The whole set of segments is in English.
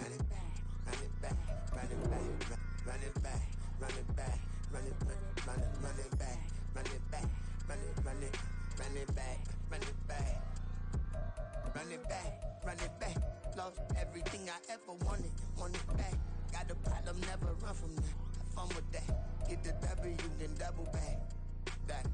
run it back, run it back, run it back, run it back, run it back, run it back, run it back, run it back, run it, run it, run it back, run it back, run it back, run it back. Lost everything I ever wanted, want it back. Got a problem, never run from that. Have fun with that. Get the W, then double back. That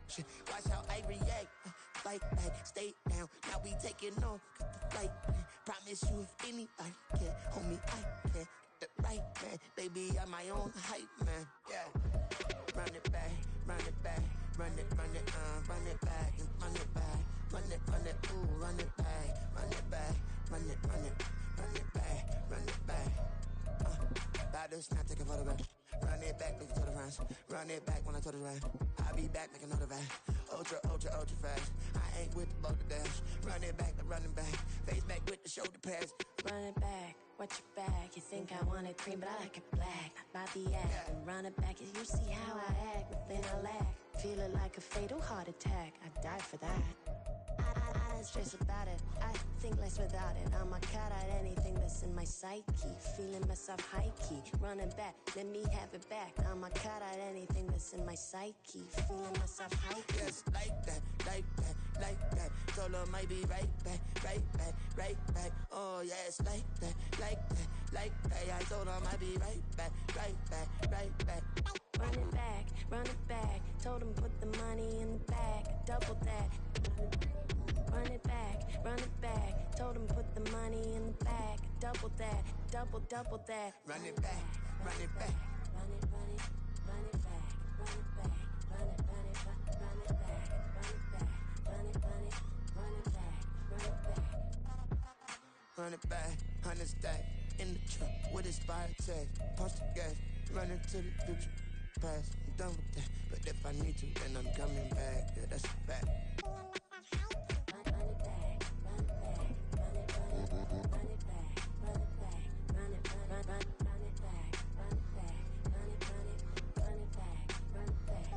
shit. Watch how I react. Fight back, stay down. Now we taking off. Got the flight plan. Promise you if anybody can, homie, I can. Get the right man, baby, I'm my own hype man. Yeah. Run it back, run it back, run it, run it, run it back, and run it back, run it, ooh, run it back, run it back, run it, run it, run it back, run it back. About to snap, take a photograph. Run it back, look to the friends. Run it back when I told it right. I'll be back, make another back. Ultra, ultra, ultra fast. I ain't with the boulder dash. Run it back, I'm running back. Face back with the shoulder pads. Run it back, watch your back. You think I want it cream, but I like it black. About the act, and run it back. You see how I act, nothing I lack. Feeling like a fatal heart attack. I die for that. I don't stress about it, I think less without it. I'ma cut out anything that's in my psyche. Feeling myself high-key, running back, let me have it back. I'ma cut out anything that's in my psyche. Feeling myself high-key. Yes, like that, like that, like that. Told her might be right back, right back, right back. Oh yes, like that, like that, like that. I told her might be right back, right back, right back. Run it back, run it back. Told him put the money in the bag, double that. Run it back, run it back. Told him put the money in the bag, double that, double that. Run it back, run it back. Run it, run it, run it back, run it back, run it, run it, run it back, run it back, run it, run it, run it back, run it back. Run it back, 100 stack in the truck with expired tags. Punch the gas, run into the future. Past, I'm done with that. But if I need to, then I'm coming back. Yeah, that's a fact. Run it back, run it back, run it, run it back, run it back, run it, run it back, run it back, run it, run it back, run it back.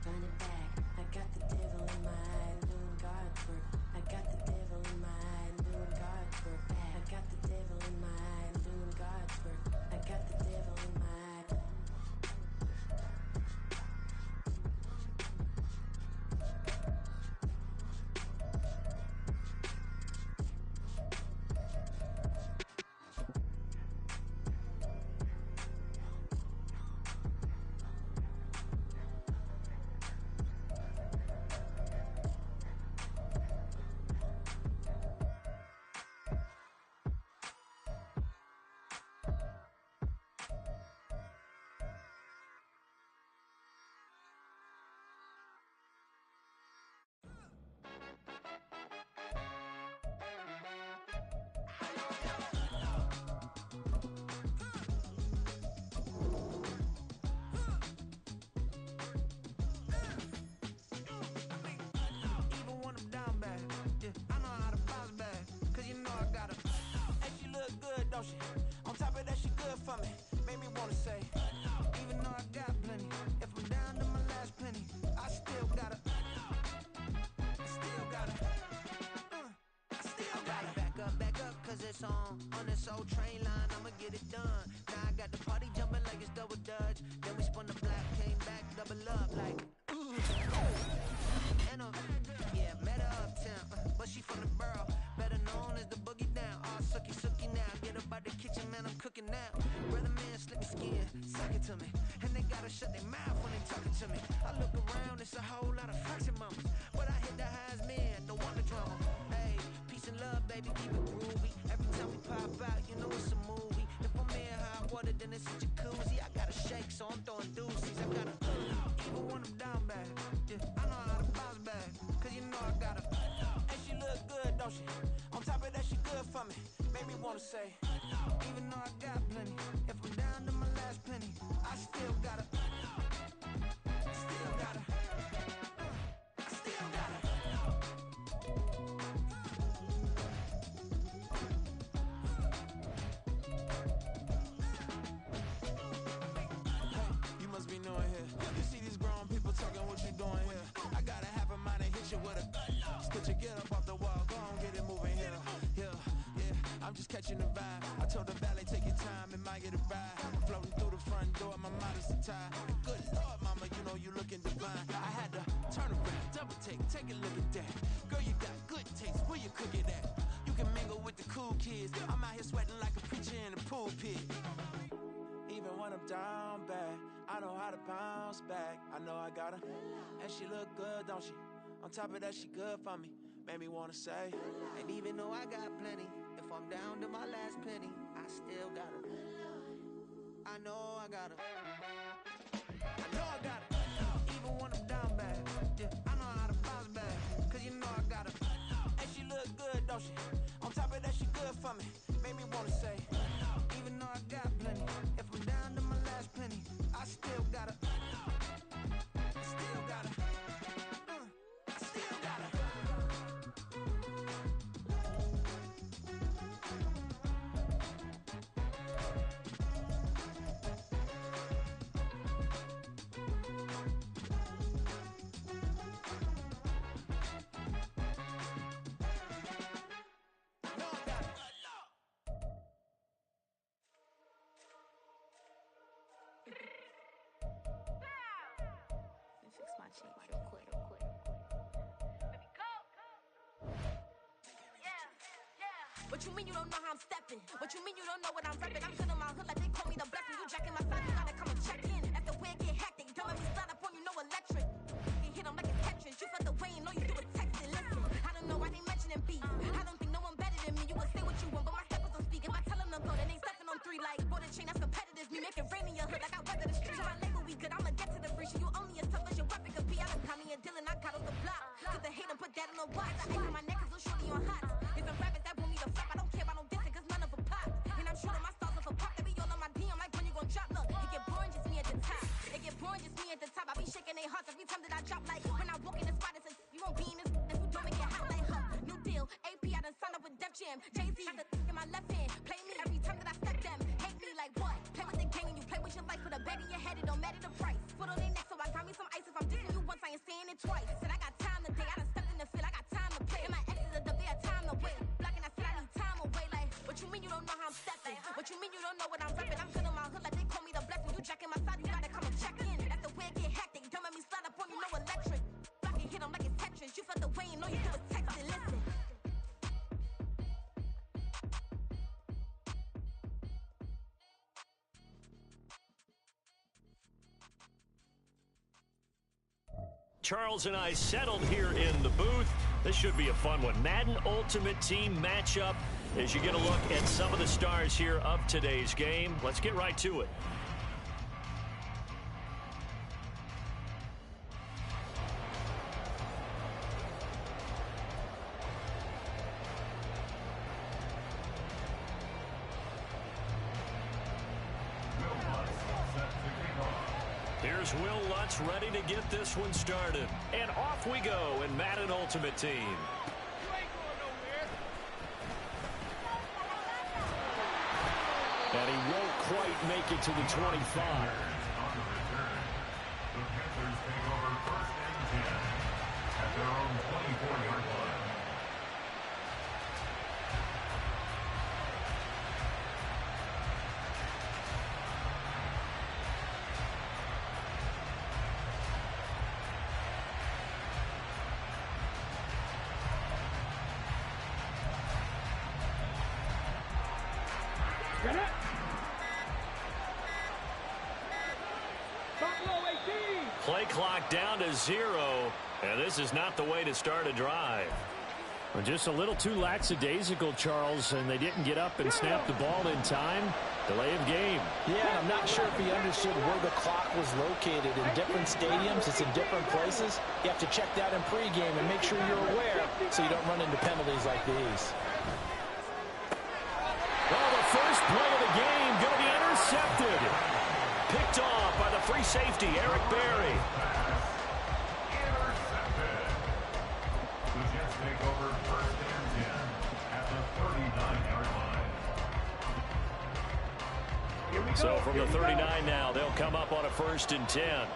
Run it back, I got the devil in my eye, doing guard work. I got the devil in my eye, doing guard work. I got the devil in my eye, doing guard work. I got the devil in my eye. you with a just put your get up off the wall, go on, get it moving here, yeah. I'm just catching the vibe. I told the valet, take your time, it might get a ride. Floating through the front door, my modest attire. Good Lord, mama, you know you looking divine. I had to turn around, double take a look at that. Girl, you got good taste, where you cook it at? You can mingle with the cool kids. I'm out here sweating like a preacher in the pulpit. Even when I'm down bad, I know how to bounce back. I know I got her, and she look good, don't she? On top of that, she good for me. Made me wanna say, and even though I got plenty, if I'm down to my last penny, I still got her. I know I got her. I know I got her. Even when I'm down bad, yeah, I know how to bounce back. Cause you know I got her. And she look good, don't she? On top of that, she good for me. Made me wanna say, even though I got plenty, if I'm down to my last penny, I still got her. I still got her. I still got her. Fix my change real quick. What you mean you don't know how I'm stepping? What you mean you don't know what I'm repping? I'm good in my hood like they call me the blessing. You jacking my side, you gotta come and check in. That's the way it get hectic. Don't let me slide up on you, no electric. You hit them like it's Tetris. You felt the way and all you do is text it. Listen, I don't know why they mentioning beef. I don't think no one better than me. You can say what you want, but my head was on speak. If I tell them to go, then they stepping on 3 like bought a chain that's competitive. Me make it rain in your hood like I weather the streets. My label we good, I'ma get to the free. You only as tough as your weapon could be. I done call me a Dylan, I got off the block. Cause the hate them put that on the watch. I ain't on my neck cause little shorty on hot. There's some rappers that want me to flop. I don't care about no dissing cause none of them pop. And I'm shooting my stars off a pop. They be all on my DM like when you gon' drop. Look, it get boring just me at the top. It get boring just me at the top. I be shaking their hearts every time that I drop. Like when I walk in the spot, it says you won't be in this if you don't make it hot like her. New deal, AP, I done signed up with Def Jam. Jay-Z, got the in my left hand. Play me every time that I step them. Hate me like what? Play with the gang and you play with your life. Put a bag in your head, it don't matter the price. Foot on their neck, so I got me some ice. If I'm dissing you once, I ain't saying it twice. Said I got time today, I done stepped in the field, I got time to play. And my exes are up there, time to wait. Blocking, I said I need time away. Like, what you mean you don't know how I'm stepping? What you mean you don't know what I'm repping? I'm good in my hood like they call me the blessing. You jacking my side, you gotta come and check in. That's the way it get hectic. Don't let me slide up on you, no electric. Blocking, hit them like it's Tetris. You felt the way and all you do is text it. Listen. Charles and I settled here in the booth. This should be a fun one. Madden Ultimate Team matchup as you get a look at some of the stars here of today's game. Let's get right to it. Here's Will Lutz ready to get this one started. And off we go in Madden Ultimate Team. You ain't going nowhere. And he won't quite make it to the 25. On the return, the Panthers take over 1st and 10 at their own 24-yard line. Play clock down to 0, and this is not the way to start a drive. Well, just a little too lackadaisical, Charles, and they didn't get up and snap the ball in time. Delay of game. Yeah, I'm not sure if he understood where the clock was located. In different stadiums, it's in different places. You have to check that in pregame and make sure you're aware so you don't run into penalties like these. Well, the first play of the game going to be intercepted. Picked off by the free safety, Eric Berry. Intercepted. The Jets take over 1st and 10 at the 39-yard line. So from the 39 now, they'll come up on a 1st and 10.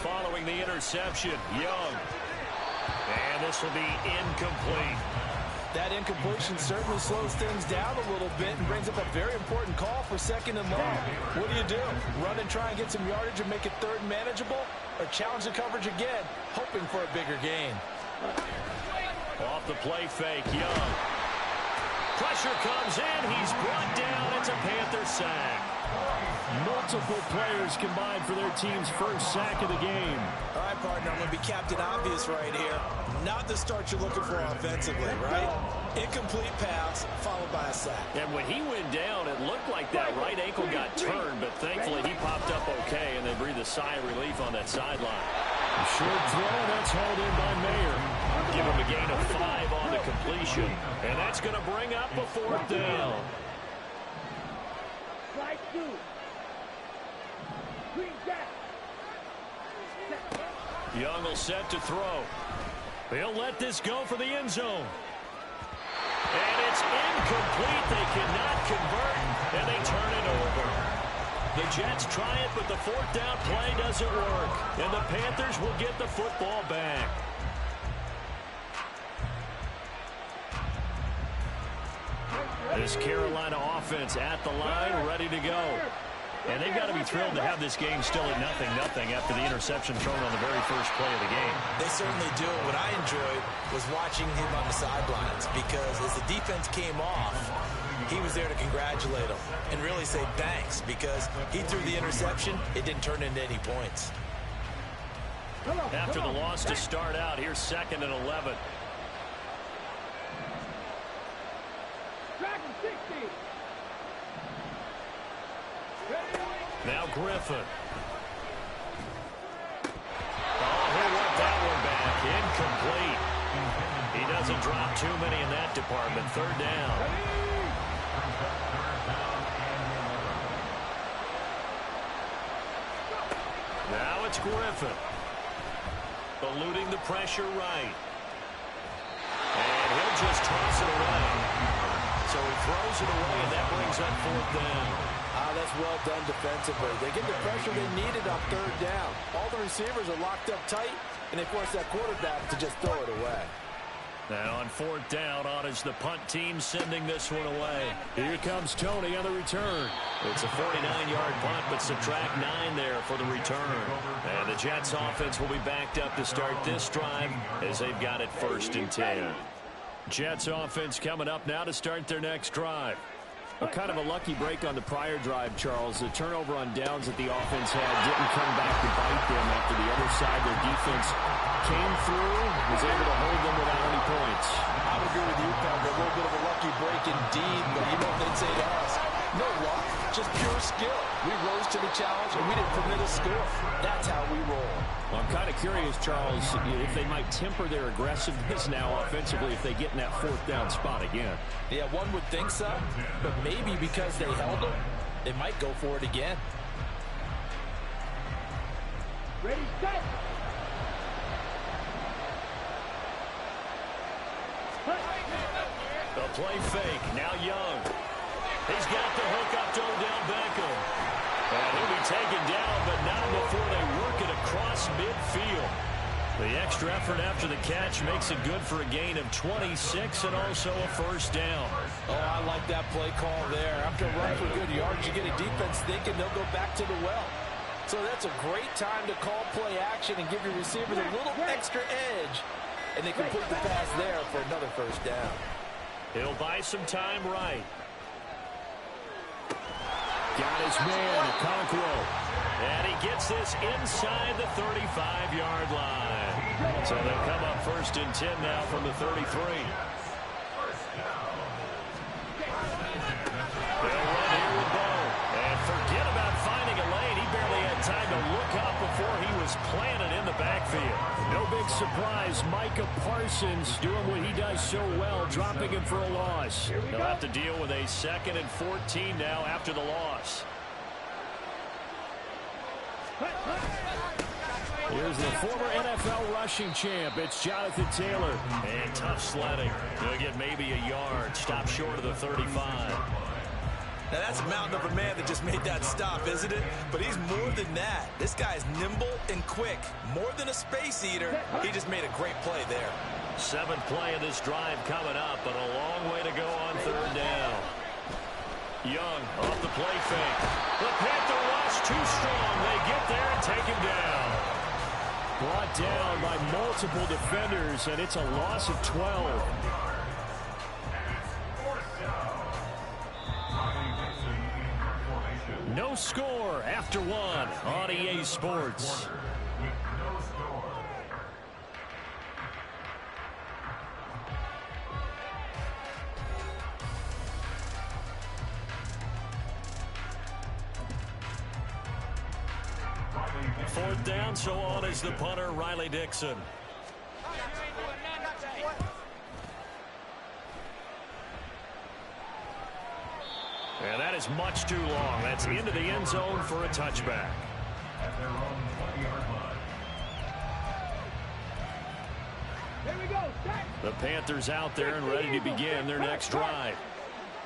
Following throwing the interception. Young. And this will be incomplete. That incompletion certainly slows things down a little bit and brings up a very important call for 2nd and long. What do? Run and try and get some yardage and make it 3rd and manageable? Or challenge the coverage again, hoping for a bigger gain? Off the play fake, Young. Pressure comes in. He's brought down. It's a Panther sack. Multiple players combined for their team's first sack of the game. All right, partner, I'm going to be Captain Obvious right here. Not the start you're looking for offensively, right? Incomplete pass followed by a sack. And when he went down, it looked like that right ankle got turned, but thankfully he popped up okay, and they breathed a sigh of relief on that sideline. Short throw, that's hauled in by Mayer. Give him a gain of 5 on the completion, and that's going to bring up a 4th down. Young will set to throw. He'll let this go for the end zone. And it's incomplete. They cannot convert, and they turn it over. The Jets try it, but the 4th down play doesn't work. And the Panthers will get the football back. This Carolina offense at the line, ready to go. And they've got to be thrilled to have this game still at 0-0 after the interception thrown on the very first play of the game. They certainly do. What I enjoyed was watching him on the sidelines because as the defense came off, he was there to congratulate them and really say thanks because he threw the interception. It didn't turn into any points. After the loss to start out, here's 2nd and 11. Now Griffin. Oh, he'll let that one back. Incomplete. He doesn't drop too many in that department. 3rd down. Now it's Griffin. Eluding the pressure right. And he'll just toss it away. So he throws it away, and that brings up 4th down. That's well done defensively. They get the pressure they needed on 3rd down. All the receivers are locked up tight, and they force that quarterback to just throw it away. Now on 4th down, on is the punt team sending this one away. Here comes Tony on the return. It's a 49-yard punt, but subtract 9 there for the return. And the Jets offense will be backed up to start this drive as they've got it 1st and 10. Jets offense coming up now to start their next drive. A kind of a lucky break on the prior drive, Charles. The turnover on downs that the offense had didn't come back to bite them after the other side. Their defense came through, was able to hold them without any points. I would agree with you, Pat. A little bit of a lucky break indeed, but you know what they'd say to us? No luck, just pure skill. We rose to the challenge, and we didn't permit a score. That's how we roll. Well, I'm kind of curious, Charles, if they might temper their aggressiveness now offensively if they get in that 4th down spot again. Yeah, one would think so, but maybe because they held them, they might go for it again. Ready, set! The play fake, now Young. He's got the hook up to Odell Beckham. And he'll be taken down, but not before they work it across midfield. The extra effort after the catch makes it good for a gain of 26 and also a 1st down. Oh, I like that play call there. After a run for good yards, you get a defense thinking they'll go back to the well. So that's a great time to call play action and give your receivers a little extra edge. And they complete the pass there for another 1st down. He'll buy some time right. Got his man, Okonkwo. And he gets this inside the 35-yard line. So they'll come up 1st and 10 now from the 33. They'll run here with Bo. And forget about finding a lane. He barely had time to look up before he was planted in the backfield. No big surprise. Micah Parsons doing what he does so well, dropping him for a loss. He'll have to deal with a 2nd and 14 now after the loss. Here's the former NFL rushing champ. It's Jonathan Taylor. And tough sledding. He'll get maybe a yard. Stop short of the 35. Now, that's a mountain of a man that just made that stop, isn't it? But he's more than that. This guy is nimble and quick. More than a space eater. He just made a great play there. 7th play of this drive coming up, but a long way to go on 3rd down. Young off the play fake. The Panther rush too strong. They get there and take him down. Brought down by multiple defenders, and it's a loss of 12. No score after 1 on EA Sports. Fourth down, so on is the punter, Riley Dixon. And that is much too long. That's into the end zone for a touchback. At their own 20-yard line. Here we go. The Panthers out there and ready to begin their next drive.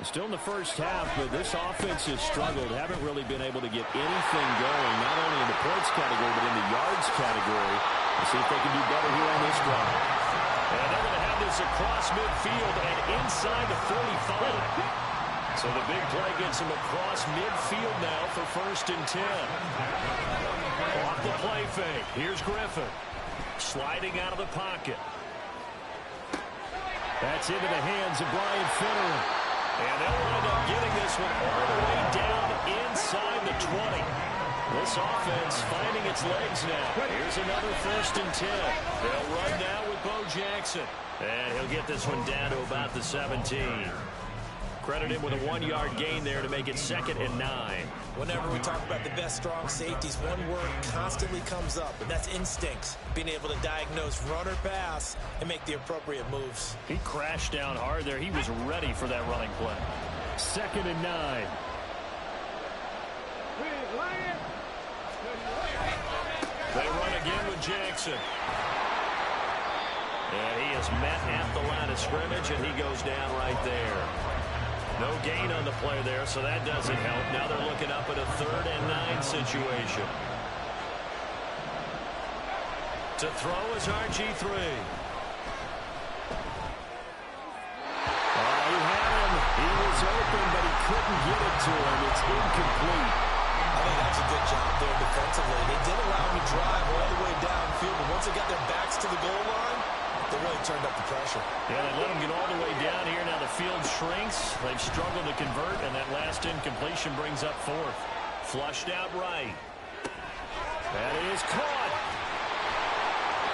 Still in the first half, but this offense has struggled. Haven't really been able to get anything going, not only in the points category, but in the yards category. Let's see if they can do better here on this drive. And they're going to have this across midfield and inside the 45. So the big play gets him across midfield now for 1st and 10. Off the play fake. Here's Griffin. Sliding out of the pocket. That's into the hands of Brian Finneran. And they'll wind up getting this one all the way down inside the 20. This offense finding its legs now. Here's another 1st and 10. They'll run now with Bo Jackson. And he'll get this one down to about the 17. Credit him with a 1-yard gain there to make it 2nd and 9. Whenever we talk about the best strong safeties, one word constantly comes up, and that's instincts. Being able to diagnose run or pass and make the appropriate moves. He crashed down hard there. He was ready for that running play. 2nd and 9. They run again with Jackson. And he is met at the line of scrimmage, and he goes down right there. No gain on the play there, so that doesn't help. Now they're looking up at a 3rd and 9 situation. To throw is RG3. He had him. He was open, but he couldn't get it to him. It's incomplete. I think that's a good job there defensively. They did allow him to drive all the way downfield, but once they got their backs to the goal line, they really turned up the pressure. Yeah, they let him get all the way down here. Now the field shrinks. They've struggled to convert, and that last incompletion brings up 4th. Flushed out right. That is caught.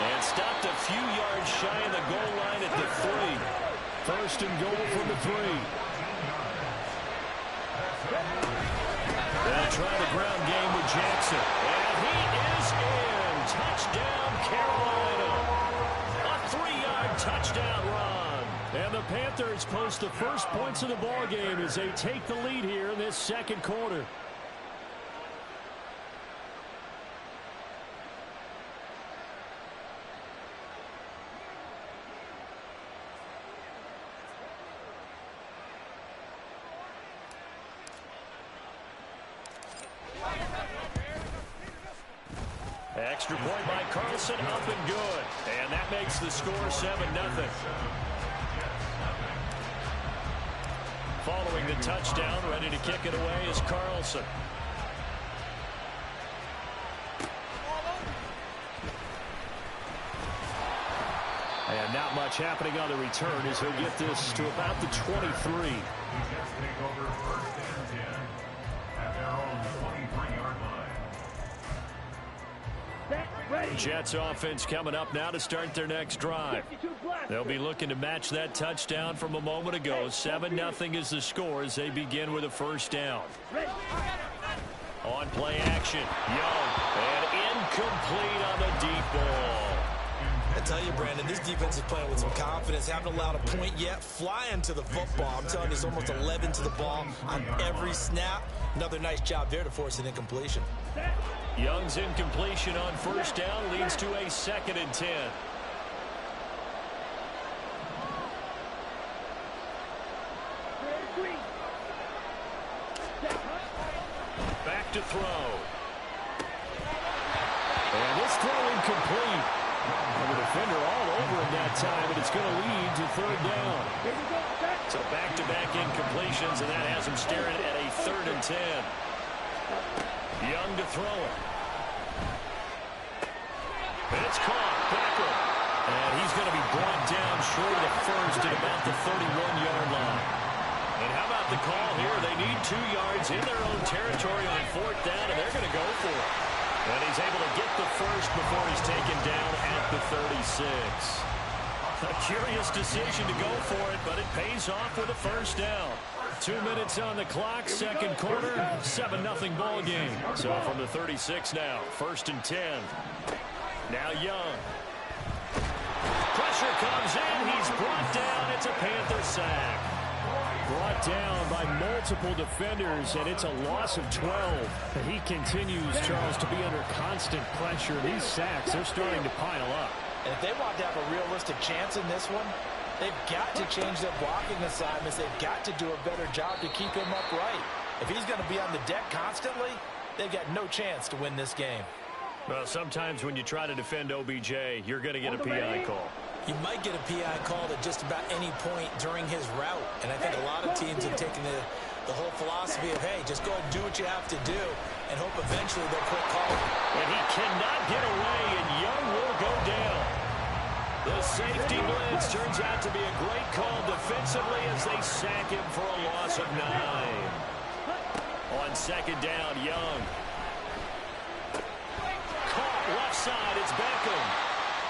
And stopped a few yards shy of the goal line at the 3. 1st and goal from the 3. They'll try the ground game with Jackson. And he is in. Touchdown, Carolina. A 3-yard touchdown run. And the Panthers post the first points of the ball game as they take the lead here in this 2nd quarter. Extra point by Carlson, up and good. And that makes the score 7-0. Following the touchdown, ready to kick it away is Carlson. And not much happening on the return as he'll get this to about the 23. Jets take over 1st and 10 at their own 23-yard line. Jets offense coming up now to start their next drive. They'll be looking to match that touchdown from a moment ago. 7-0 is the score as they begin with a 1st down. On play action, Young, and incomplete on the deep ball. I tell you, Brandon, this defense is playing with some confidence. Haven't allowed a point yet. Flying to the football. I'm telling you, it's almost 11 to the ball on every snap. Another nice job there to force an incompletion. Young's incompletion on 1st down leads to a 2nd and 10. back to throw. And this throw incomplete. And the defender all over him that time, and it's going to lead to third down. So back-to-back incompletions, and that has him staring at a 3rd and 10. Young to throw it. It's caught. Beckham. And he's going to be brought down short of the first at about the 31-yard line. And how about the call here? They need 2 yards in their own territory on 4th down, and they're going to go for it. And he's able to get the first before he's taken down at the 36. A curious decision to go for it, but it pays off with a first down. 2 minutes on the clock, second quarter, 7-0 ball game. So from the 36 now, 1st and 10. Now Young. Pressure comes in, he's brought down, it's a Panther sack. Brought down by multiple defenders, and it's a loss of 12. He continues, Charles, to be under constant pressure. These sacks, they're starting to pile up. And if they want to have a realistic chance in this one, they've got to change their blocking assignments. They've got to do a better job to keep him upright. If he's going to be on the deck constantly, they've got no chance to win this game. Well, sometimes when you try to defend OBJ, you're going to get a PI call. You might get a PI called at just about any point during his route. And I think a lot of teams have taken the whole philosophy of, hey, just go ahead and do what you have to do and hope eventually they'll quit calling. And he cannot get away, and Young will go down. The safety blitz turns out to be a great call defensively as they sack him for a loss of 9. On 2nd down, Young. Caught left side, it's Beckham.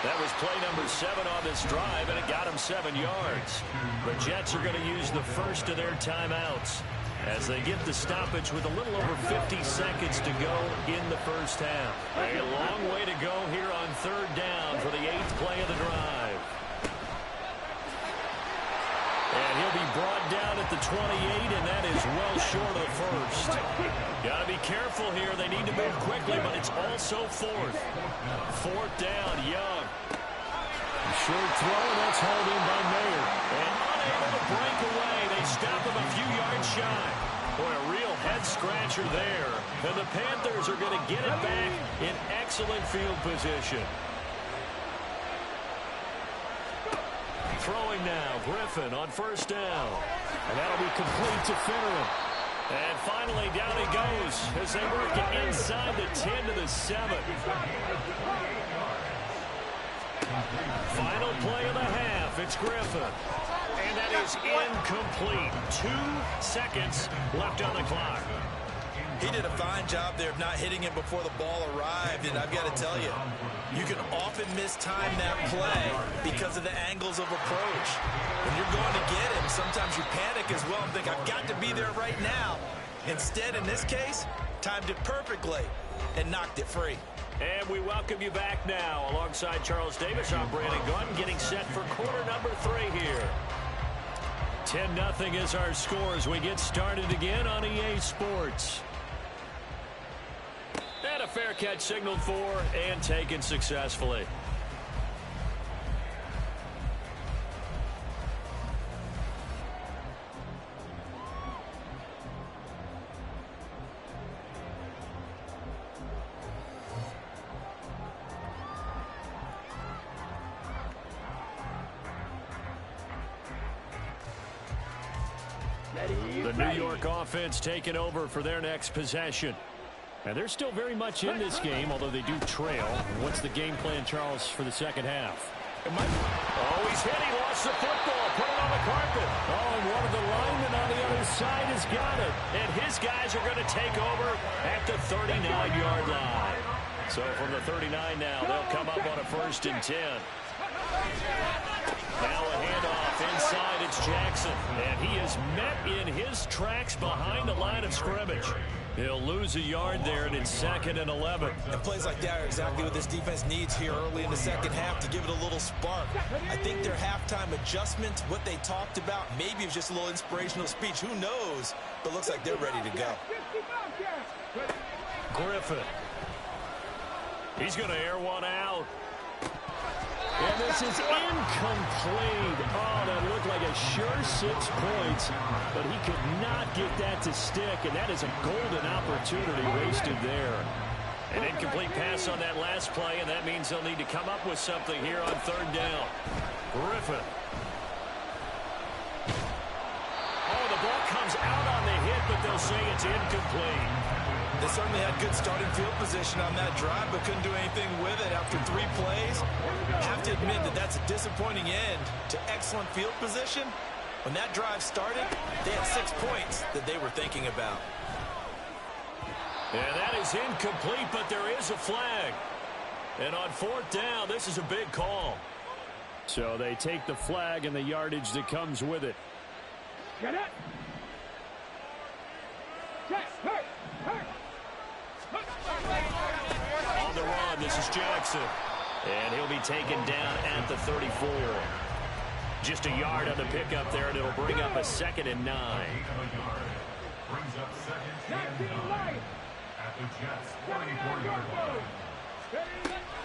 That was play number 7 on this drive, and it got him 7 yards. The Jets are going to use the first of their timeouts as they get the stoppage with a little over 50 seconds to go in the first half. A long way to go here on 3rd down for the 8th play of the drive. And he'll be brought down at the 28, and that is well short of the first. Got to be careful here. They need to move quickly, but it's also 4th. 4th down, Young. Short throw, and that's hauled in by Mayer. And unable to break away. They stop him a few yards shy. Boy, a real head-scratcher there. And the Panthers are going to get it back in excellent field position. Throwing now, Griffin on 1st down. And that'll be complete to Finneran. And finally, down he goes as they work it inside the 10 to the 7. Final play of the half, it's Griffin. And that is incomplete. 2 seconds left on the clock. He did a fine job there of not hitting it before the ball arrived, and I've got to tell you, you can often mistime that play because of the angles of approach. When you're going to get him, sometimes you panic as well and think, I've got to be there right now. Instead, in this case, timed it perfectly and knocked it free. And we welcome you back now alongside Charles Davis. I'm Brandon Gunn getting set for quarter number 3 here. 10-0 is our score as we get started again on EA Sports. And a fair catch signaled for and taken successfully. The New York offense taking over for their next possession. And they're still very much in this game, although they do trail. What's the game plan, Charles, for the second half? Oh, he's hit. He lost the football. Put it on the carpet. Oh, and one of the linemen on the other side has got it. And his guys are going to take over at the 39-yard line. So from the 39 now, they'll come up on a 1st and 10. Now a handoff inside, it's Jackson. And he is met in his tracks behind the line of scrimmage. He'll lose a yard there, and it's 2nd and 11. And plays like that are exactly what this defense needs here early in the second half to give it a little spark. I think their halftime adjustment, what they talked about, maybe it was just a little inspirational speech. Who knows? But looks like they're ready to go. Griffin. He's going to air one out. And this is incomplete. Oh, that looked like a sure 6 points, but he could not get that to stick, and that is a golden opportunity wasted there. An incomplete pass on that last play, and that means they'll need to come up with something here on 3rd down. Griffin. Oh, the ball comes out on the hit, but they'll say it's incomplete. They certainly had good starting field position on that drive, but couldn't do anything with it after 3 plays. I have to admit that that's a disappointing end to excellent field position. When that drive started, they had 6 points that they were thinking about. And that is incomplete, but there is a flag. And on 4th down, this is a big call. So they take the flag and the yardage that comes with it. Get it. On the run, this is Jackson. And he'll be taken down at the 34. Just a yard on the pickup there, and it'll bring up a 2nd and 9. Brings up 2nd and 9 at the Jets' 44-yard line.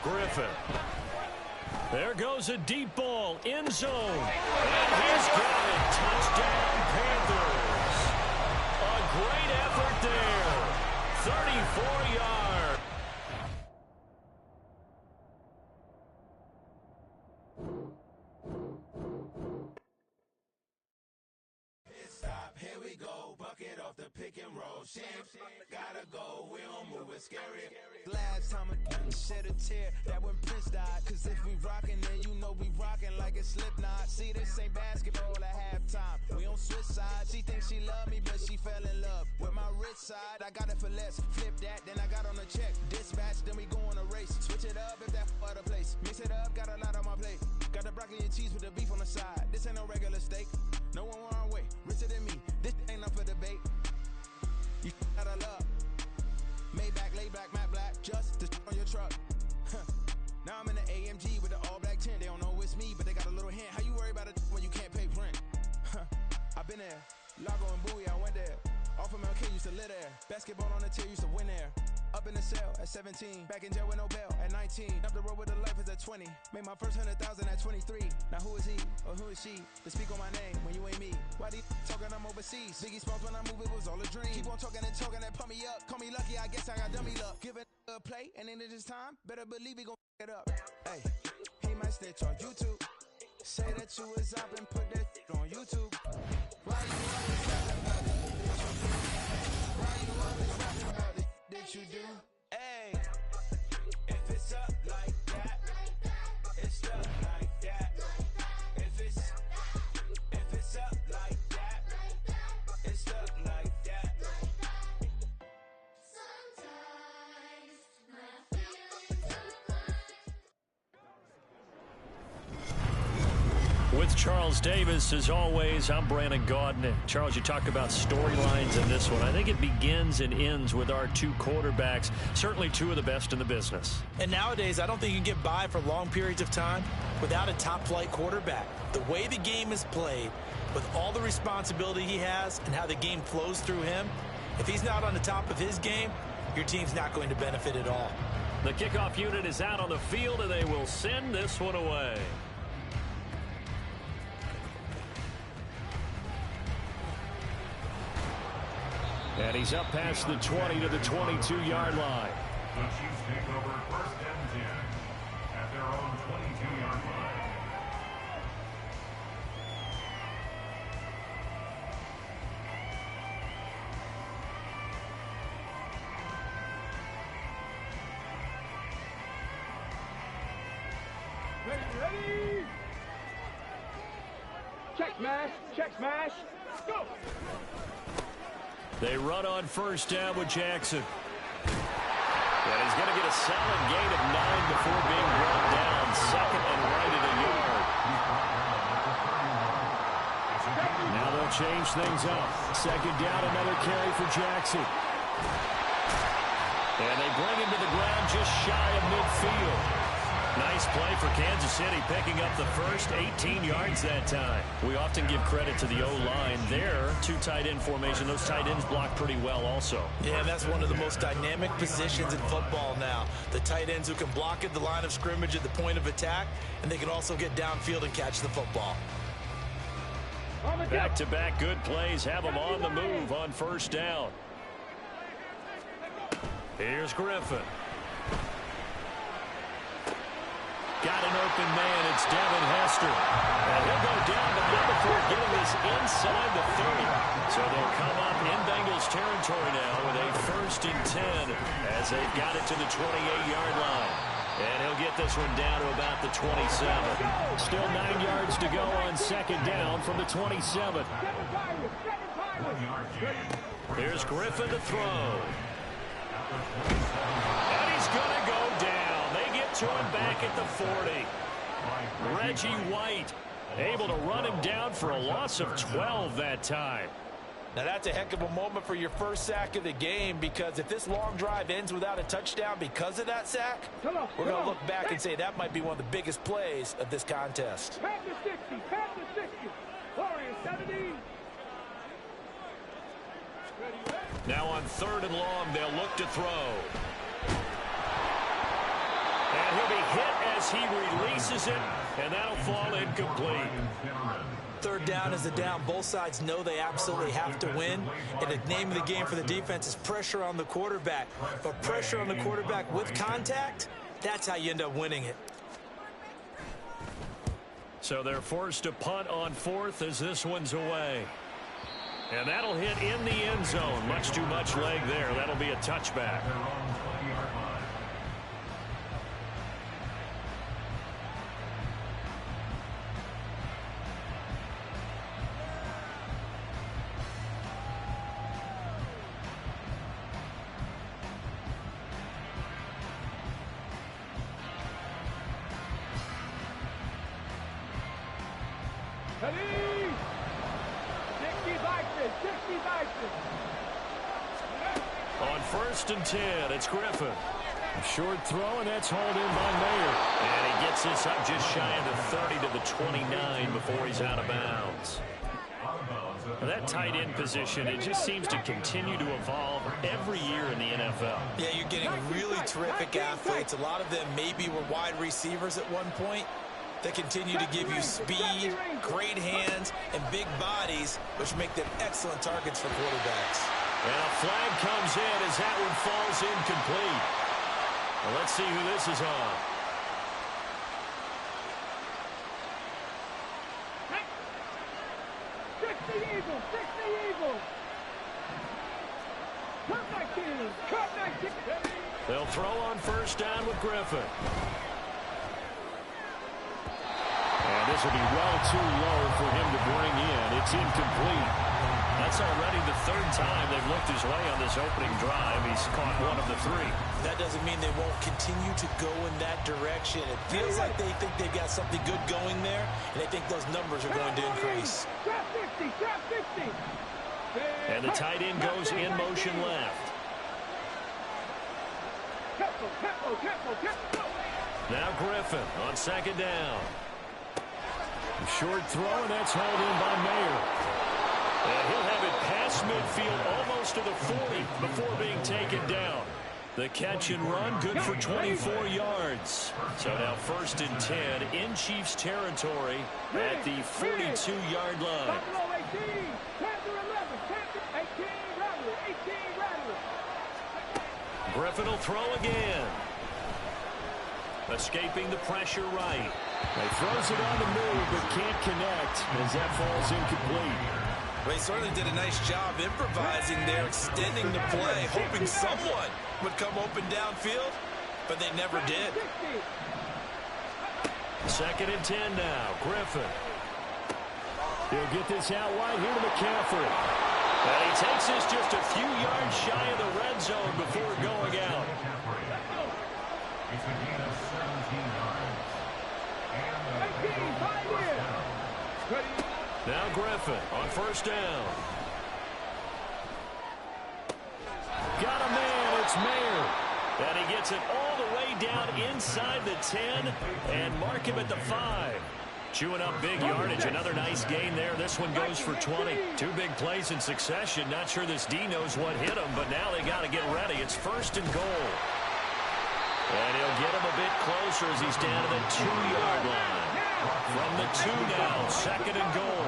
Griffin. There goes a deep ball, end zone. And he's got it. Touchdown, Panthers. A great effort there. 34 yards. Stop, here we go. Bucket off the pick and roll. Champs, gotta go. We don't move it scary. Last time I shed a tear, that when Prince died. Cause if we rockin', then you know we rockin' like a Slipknot. See, this ain't basketball at halftime. We on switch sides. She thinks she love me, but she fell in love with my rich side. I got it for less. Flip that, then I got on a check. Dispatch, then we go on a race. Switch it up if that other place. Mix it up, got a lot on my plate. Got the broccoli and cheese with the beef on the side. This ain't no regular steak. No one wrong way. Richer than me. This ain't up for debate. You out of love. Maybach, lay back, matte black, just to on your truck. Now I'm in the AMG with the all black tint. They don't know it's me, but they got a little hint. How you worry about it when you can't pay rent? I've been there. Lago and Bowie, I went there. Off of MLK, used to live there. Basketball on the tier, used to win there. Up in the cell at 17. Back in jail with no bail at 19. Up the road with the life is at 20. Made my first 100,000 at 23. Now who is he or who is she to speak on my name when you ain't me? Why they talking I'm overseas? Biggie Smalls when I move, it was all a dream. Keep on talking and talking and pump me up. Call me lucky, I guess I got dummy luck. Give it a play and then it is time. Better believe he gon' it up. Hey, he might snitch on YouTube. Say that you was up and put that on YouTube. Why you always rapping about it? Why you always rapping about it? Did you do? Hey, if it's up like that, it's stuck like that. If it's up like that, it's stuck like that. Sometimes my feelings are With Charles Davis, as always, I'm Brandon Gaudin. And Charles, you talk about storylines in this one. I think it begins and ends with our 2 quarterbacks, certainly 2 of the best in the business. And nowadays, I don't think you can get by for long periods of time without a top-flight quarterback. The way the game is played, with all the responsibility he has and how the game flows through him, if he's not on the top of his game, your team's not going to benefit at all. The kickoff unit is out on the field, and they will send this one away. And he's up past the 20 to the 22-yard line. The Chiefs take over 1st and 10 at their own 22-yard line. Ready? Check smash, go! They run on 1st down with Jackson. And he's going to get a solid gain of 9 before being brought down. 2nd and right at a yard. Now they'll change things up. 2nd down, another carry for Jackson. And they bring him to the ground just shy of midfield. Nice play for Kansas City, picking up the first 18 yards that time. We often give credit to the O-line there. 2 tight end formation. Those tight ends block pretty well also. Yeah, that's one of the most dynamic positions in football now. The tight ends who can block at the line of scrimmage at the point of attack, and they can also get downfield and catch the football. Back-to-back good plays have them on the move on first down. Here's Griffin. Got an open man. It's Devin Hester. And he'll go down, but not before getting this inside the 30. So they'll come up in Bengals territory now with a 1st and 10 as they've got it to the 28-yard line. And he'll get this one down to about the 27. Still 9 yards to go on 2nd down from the 27. Here's Griffin to throw. And he's going to go down. They get to him back at the 40. Reggie White able to run him down for a loss of 12 that time. Now that's a heck of a moment for your first sack of the game, because if this long drive ends without a touchdown because of that sack, we're going to look back and say that might be one of the biggest plays of this contest. Pass to 60, pass to 60. Warriors 70. Now on 3rd and long, they'll look to throw. And he'll be hit as he releases it, and that'll fall incomplete. 3rd down is the down. Both sides know they absolutely have to win. And the name of the game for the defense is pressure on the quarterback. But pressure on the quarterback with contact, that's how you end up winning it. So they're forced to punt on 4th as this one's away. And that'll hit in the end zone. Much too much leg there. That'll be a touchback. On 1st and 10, it's Griffin. A short throw, and that's hauled in by Mayer. And he gets this up just shy of the 30 to the 29 before he's out of bounds. That tight end position, it just seems to continue to evolve every year in the NFL. Yeah, you're getting really terrific athletes. A lot of them maybe were wide receivers at one point. They continue to give you speed, great hands, and big bodies, which make them excellent targets for quarterbacks. And a flag comes in as that one falls incomplete. Well, let's see who this is on. They'll throw on 1st down with Griffin. And this will be well too low for him to bring in. It's incomplete. That's already the 3rd time they've looked his way on this opening drive. He's caught one of the 3. That doesn't mean they won't continue to go in that direction. It feels like they think they've got something good going there, and they think those numbers are going to increase. And the tight end goes in motion left. Now Griffin on 2nd down. A short throw, and that's hauled in by Mayer. And he'll have it past midfield almost to the 40 before being taken down. The catch and run good for 24 yards. So now 1st and 10 in Chiefs territory at the 42-yard line. Griffin will throw again. Escaping the pressure right. He throws it on the move but can't connect as that falls incomplete. Well, he certainly did a nice job improvising there, extending the play, hoping someone would come open downfield, but they never did. 2nd and 10 now. Griffin. He'll get this out wide here to McCaffrey. And he takes this just a few yards shy of the red zone before going out. It's a gain of 17 yards. Now Griffin on 1st down. Got a man. It's Mayer. And he gets it all the way way down inside the 10 and mark him at the 5. Chewing up big yardage. Another nice gain there. This one goes for 20. Two big plays in succession. Not sure this D knows what hit him, but now they got to get ready. It's 1st and goal. And he'll get him a bit closer as he's down to the 2-yard line. From the 2 now, 2nd and goal.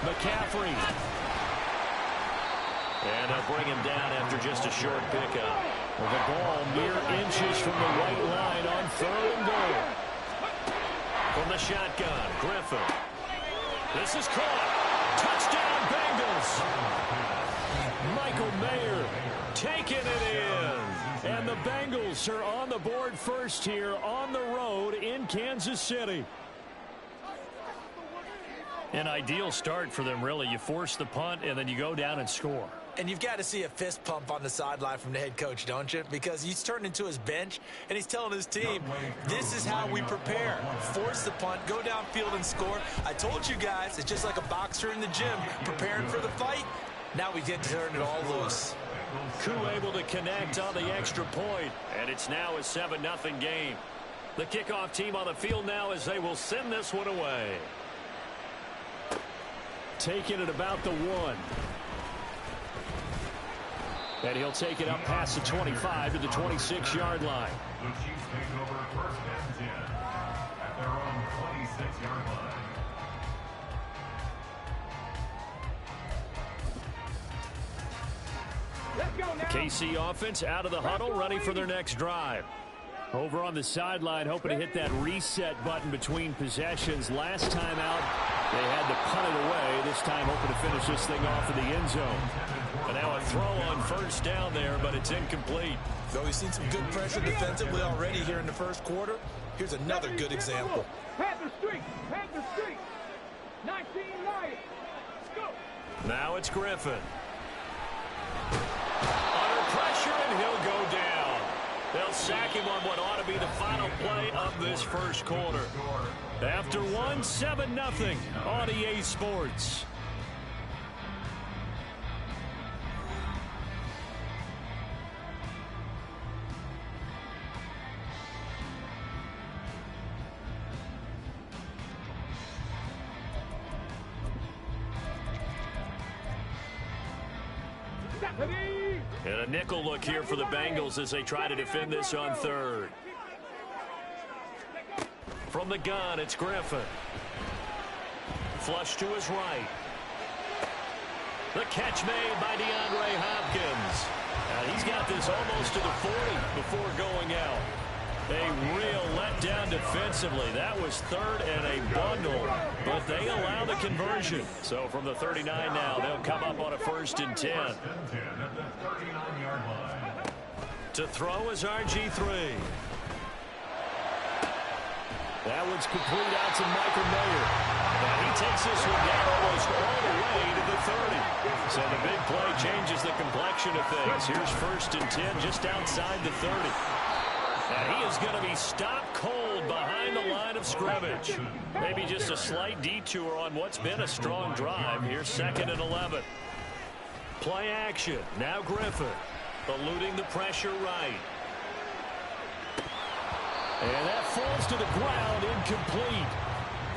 McCaffrey. And they'll bring him down after just a short pickup. Well, the ball mere inches from the white line on 3rd and goal. From the shotgun, Griffin. This is caught. Touchdown, Bengals. Michael Mayer taking it in. And the Bengals are on the board first here on the road in Kansas City. An ideal start for them, really. You force the punt, and then you go down and score. And you've got to see a fist pump on the sideline from the head coach, don't you? Because he's turned into his bench, and he's telling his team, this is how we prepare. Force the punt, go downfield and score. I told you guys, it's just like a boxer in the gym, preparing for the fight. Now we get to turn it all loose. Koo able to connect on the extra point, and it's now a 7-0 game. The kickoff team on the field now as they will send this one away. Taking it about the 1. And he'll take it up past the 25 to the 26-yard line. The Chiefs take over 1st and 10 at their own 26-yard line. Let's go now. KC offense out of the huddle, ready for their next drive. Over on the sideline, hoping to hit that reset button between possessions. Last time out, they had to punt it away. This time, hoping to finish this thing off in the end zone. And now a throw on 1st down there, but it's incomplete. Though we've seen some good pressure defensively already here in the 1st quarter, here's another good example. Panther Street, Panther Street. 19 Lions. Go. Now it's Griffin. Under pressure, and he'll go down. They'll sack him on what ought to be the final play of this 1st quarter. After 1, 7-0 on EA Sports. And a nickel look here for the Bengals as they try to defend this on 3rd. From the gun, it's Griffin. Flush to his right. The catch made by DeAndre Hopkins. He's got this almost to the 40 before going out. A real letdown defensively. That was 3rd and a bundle, but they allow the conversion. So from the 39 now, they'll come up on a 1st and 10. To throw is RG3. That one's complete out to Michael Mayer. And he takes this one down almost all the way to the 30. So the big play changes the complexion of things. Here's 1st and 10 just outside the 30. And he is going to be stopped cold behind the line of scrimmage. Maybe just a slight detour on what's been a strong drive. Here's 2nd and 11. Play action. Now Griffin. Eluding the pressure right. And that falls to the ground, incomplete.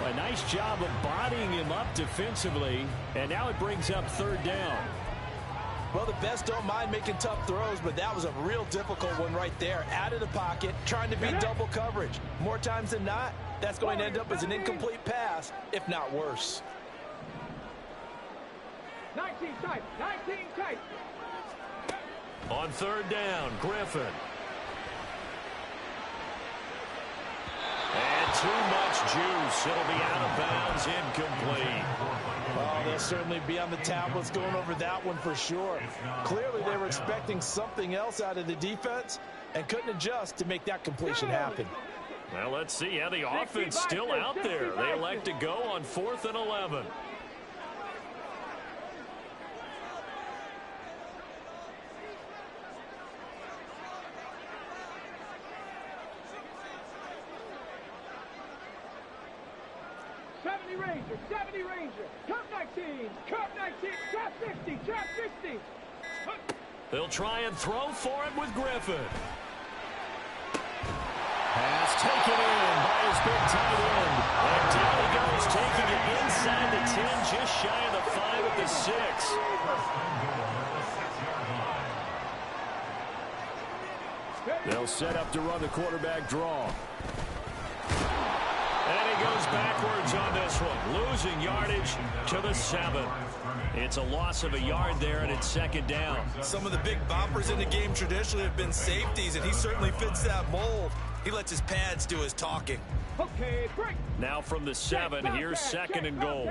A nice job of bodying him up defensively. And now it brings up 3rd down. Well, the best don't mind making tough throws, but that was a real difficult one right there. Out of the pocket, trying to beat double coverage. More times than not, that's going to end up as an incomplete pass, if not worse. 19 tight, 19 tight. On 3rd down, Griffin. And too much juice. It'll be out of bounds, incomplete. Oh, they'll certainly be on the tablets going over that one for sure. Clearly, they were expecting something else out of the defense and couldn't adjust to make that completion happen. Well, let's see. Yeah, the offense still out there. They elect to go on 4th and 11. Ranger, 70 Ranger, Curve 19, Curve 19, Trap 60, Trap 60. They'll try and throw for it with Griffin. Pass taken in by his big tight end. And down he goes, taking it inside the 10, just shy of the 5 at the 6. They'll set up to run the quarterback draw. And he goes backwards on this one, losing yardage to the 7. It's a loss of a yard there, and it's second down. Some of the big boppers in the game traditionally have been safeties, and he certainly fits that mold. He lets his pads do his talking. Okay, break. Now from the 7, here's second and goal.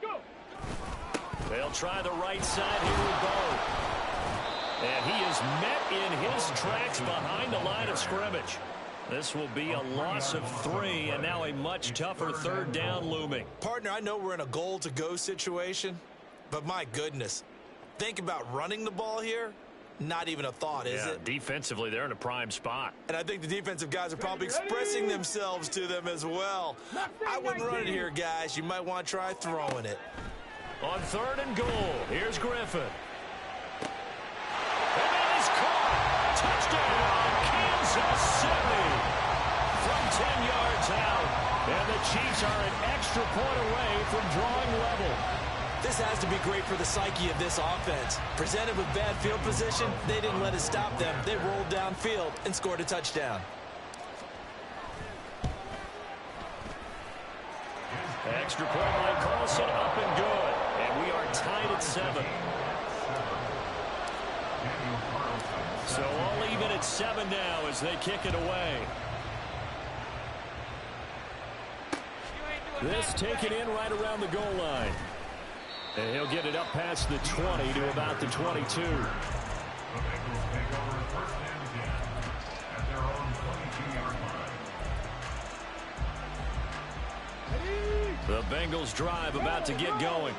Go. They'll try the right side here with Bo. And he is met in his tracks behind the line of scrimmage. This will be a loss of 3, and now a much tougher third down looming. Partner, I know we're in a goal-to-go situation, but my goodness, think about running the ball here. Not even a thought, is it? Defensively, they're in a prime spot. And I think the defensive guys are probably expressing themselves to them as well. I wouldn't run it here, guys. You might want to try throwing it. On third and goal, here's Griffin. And that is caught. Touchdown, Kansas City. From 10 yards out. And the Chiefs are an extra point away from drawing level. This has to be great for the psyche of this offense. Presented with bad field position, they didn't let it stop them. They rolled downfield and scored a touchdown. Extra point by Carlson, up and good. And we are tied at 7. So all even at 7 now as they kick it away. This taken in right around the goal line. And he'll get it up past the 20 to about the 22. The Bengals drive about to get going.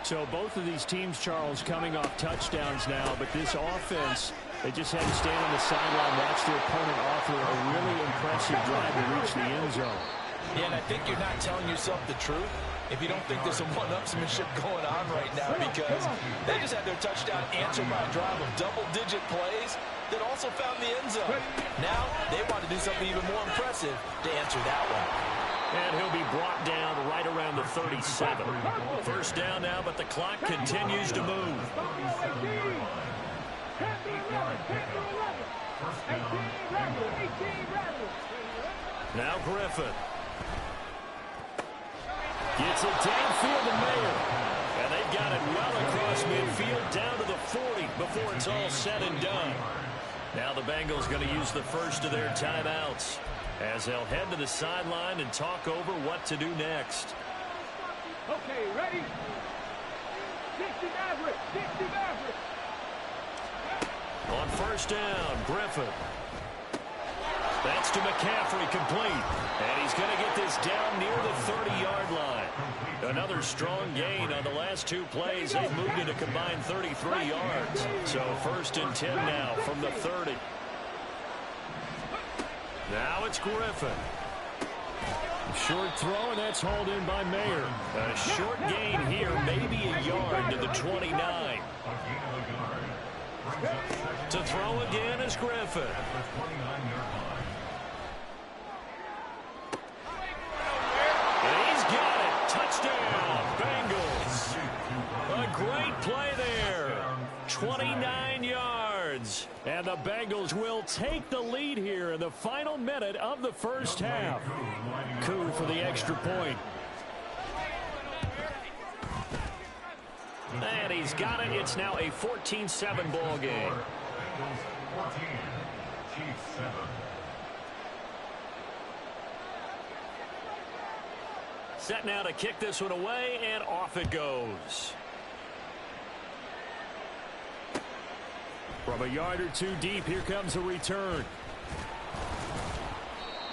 So both of these teams, Charles, coming off touchdowns now, but this offense, they just had to stand on the sideline, watch their opponent offer a really impressive drive to reach the end zone. Yeah, and I think you're not telling yourself the truth if you don't think there's some one-upsmanship going on right now, because they just had their touchdown answered by a drive of double-digit plays that also found the end zone. Now they want to do something even more impressive to answer that one. And he'll be brought down right around the 37. First down now, but the clock continues to move. Now Griffin. Gets it downfield to Mayer. And they've got it well across midfield down to the 40 before it's all said and done. Now the Bengals going to use the first of their timeouts as they'll head to the sideline and talk over what to do next. Okay, ready? 60 Maverick, 60 Maverick. On first down, Griffin. That's to McCaffrey, complete. And he's going to get this down near the 30-yard line. Another strong gain on the last 2 plays. They've moved it a combined 33 yards. So first and 10 now from the 30. Now it's Griffin. Short throw, and that's hauled in by Mayer. A short gain here, maybe a yard to the 29. To throw again is Griffin. And he's got it. Touchdown, Bengals. A great play there. 29 yards. And the Bengals will take the lead here in the final minute of the first half. Coup for the extra point. And he's got it. It's now a 14-7 ball game. Set now to kick this one away, and off it goes. From a yard or 2 deep, here comes a return.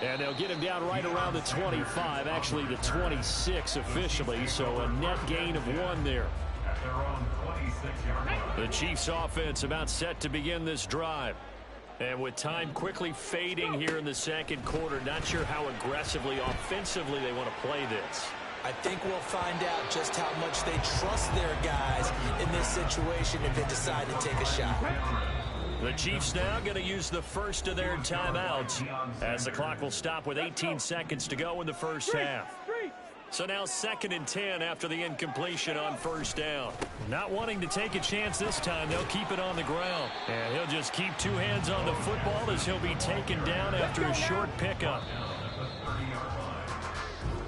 And they'll get him down right around the 25, actually the 26 officially, so a net gain of 1 there. The Chiefs offense about set to begin this drive. And with time quickly fading here in the second quarter, not sure how aggressively, offensively they want to play this. I think we'll find out just how much they trust their guys in this situation if they decide to take a shot. The Chiefs now going to use the first of their timeouts as the clock will stop with 18 seconds to go in the first half. So now 2nd and 10 after the incompletion on first down. Not wanting to take a chance this time, they'll keep it on the ground. And he'll just keep 2 hands on the football as he'll be taken down after a short pickup.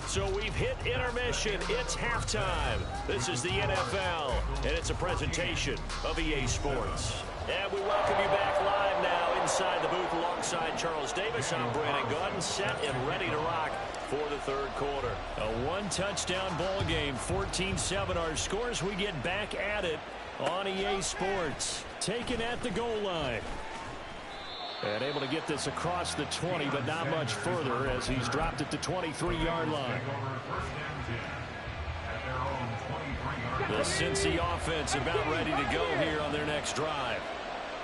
So we've hit intermission. It's halftime. This is the NFL, and it's a presentation of EA Sports. And we welcome you back live now inside the booth alongside Charles Davis. I'm Brandon Gaudin, set and ready to rock for the third quarter. A 1-touchdown ball game, 14-7 our scores. We get back at it on EA Sports. Taken at the goal line. And able to get this across the 20, but not much further as he's dropped it to 23-yard line. The Cincy offense about ready to go here on their next drive.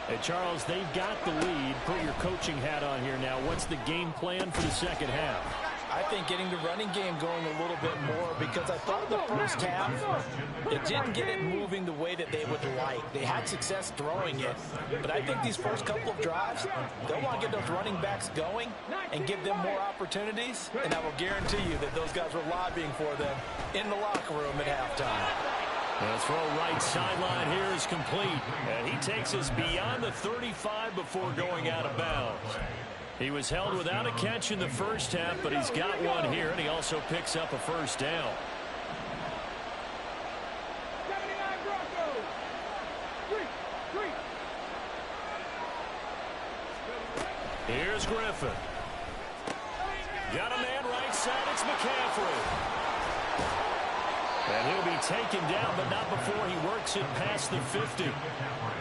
Hey, Charles, they've got the lead. Put your coaching hat on here now. What's the game plan for the second half? I think getting the running game going a little bit more because I thought in the first half it didn't get it moving the way that they would like. They had success throwing it, but I think these first couple of drives, they'll want to get those running backs going and give them more opportunities, and I will guarantee you that those guys were lobbying for them in the locker room at halftime. The throw right sideline here is complete, and he takes us beyond the 35 before going out of bounds. He was held without a catch in the first half, but he's got one here, and he also picks up a first down. 79 Broncos. 3. Here's Griffin. Got a man right side. It's McCaffrey. And he'll be taken down, but not before he works it past the 50.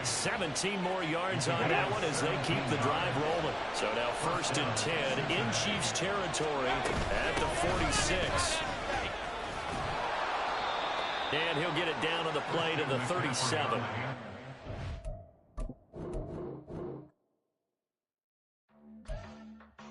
17 more yards on that one as they keep the drive rolling. So now 1st and 10 in Chiefs territory at the 46. And he'll get it down on the play to the 37.